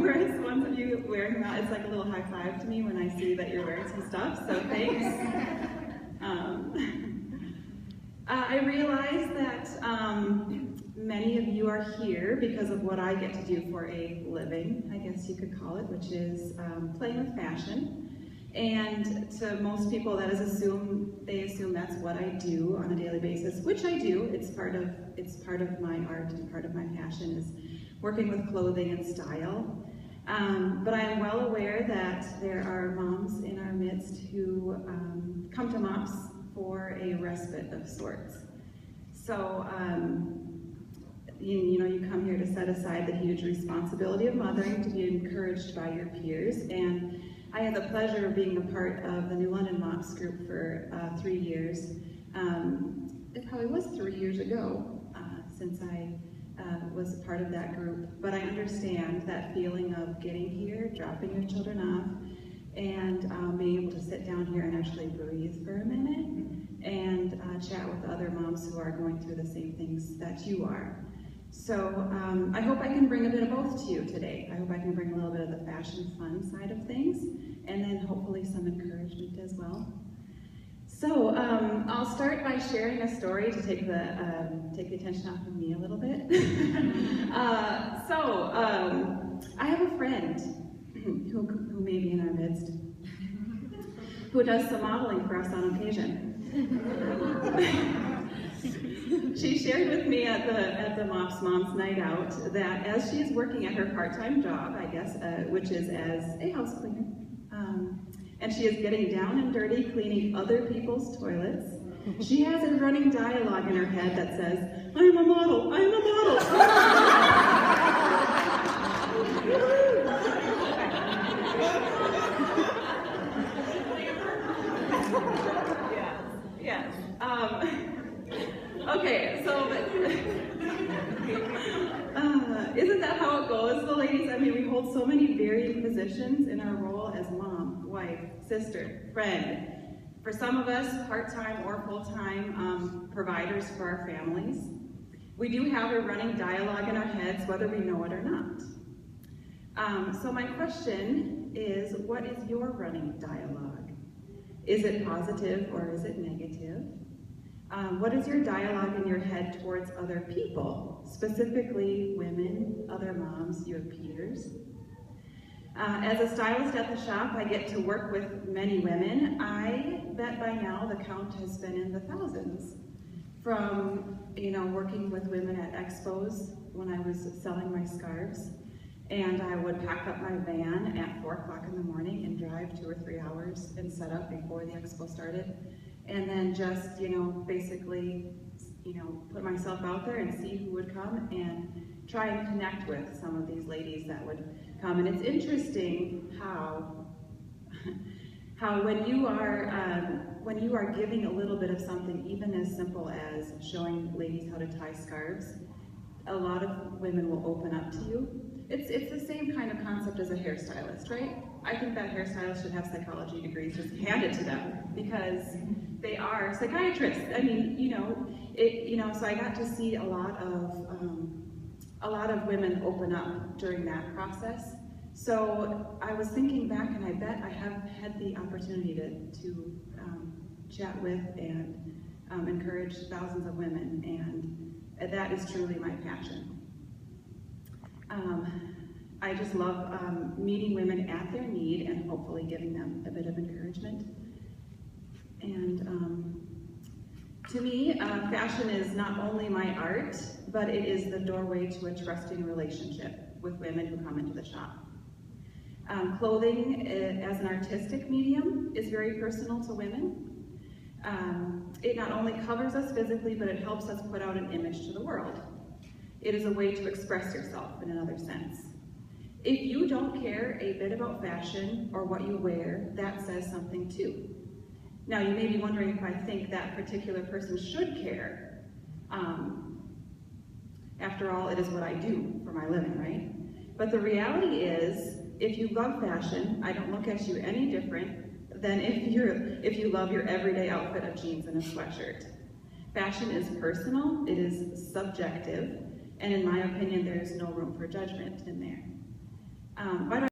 numerous ones of you wearing that. It's like a little high five to me when I see that you're wearing some stuff, so thanks. I realize that many of you are here because of what I get to do for a living, I guess you could call it, which is playing with fashion. And to most people, they assume that's what I do on a daily basis, which I do. It's part of my art and part of my passion is working with clothing and style. But I am well aware that there are moms in our midst who come to MOPS for a respite of sorts. So, you know, you come here to set aside the huge responsibility of mothering, to be encouraged by your peers. And I had the pleasure of being a part of the New London MOPS group for 3 years. It probably was 3 years ago since I was a part of that group. But I understand that feeling of getting here, dropping your children off, and being able to sit down here and actually breathe for a minute and chat with other moms who are going through the same things that you are. So I hope I can bring a bit of both to you today. I hope I can bring a little bit of the fashion fun side of things, and then hopefully some encouragement as well. So I'll start by sharing a story to take the attention off of me a little bit. I have a friend who may be in our midst, who does some modeling for us on occasion. She shared with me at the MOPS Moms Night Out that as she is working at her part-time job, I guess, which is as a house cleaner, and she is getting down and dirty cleaning other people's toilets, she has a running dialogue in her head that says, "I'm a model, I'm a model." Yes. Okay, so isn't that how it goes, the ladies? I mean, we hold so many varying positions in our role as mom, wife, sister, friend. For some of us, part-time or full-time providers for our families. We do have a running dialogue in our heads, whether we know it or not. So my question is, what is your running dialogue? Is it positive or is it negative? What is your dialogue in your head towards other people, specifically women, other moms, your peers? As a stylist at the shop, I get to work with many women. I bet by now the count has been in the thousands. From, you know, working with women at expos when I was selling my scarves, and I would pack up my van at 4 o'clock in the morning and drive 2 or 3 hours and set up before the expo started. And then just, you know, basically, you know, put myself out there and see who would come and try and connect with some of these ladies that would come. And it's interesting how when you are giving a little bit of something, even as simple as showing ladies how to tie scarves, a lot of women will open up to you. It's the same kind of concept as a hairstylist, right? I think that hairstylists should have psychology degrees just handed to them because they are psychiatrists. I mean, so I got to see a lot of women open up during that process. So I was thinking back, and I bet I have had the opportunity to chat with and encourage thousands of women, and that is truly my passion. I just love meeting women at their need and hopefully giving them a bit of encouragement. And to me, fashion is not only my art, but it is the doorway to a trusting relationship with women who come into the shop. Clothing as an artistic medium is very personal to women. It not only covers us physically, but it helps us put out an image to the world. It is a way to express yourself in another sense. If you don't care a bit about fashion or what you wear, that says something too. Now, you may be wondering if I think that particular person should care. After all, it is what I do for my living, right? But the reality is, if you love fashion, I don't look at you any different than if you love your everyday outfit of jeans and a sweatshirt. Fashion is personal, it is subjective, and in my opinion, there's no room for judgment in there. Why do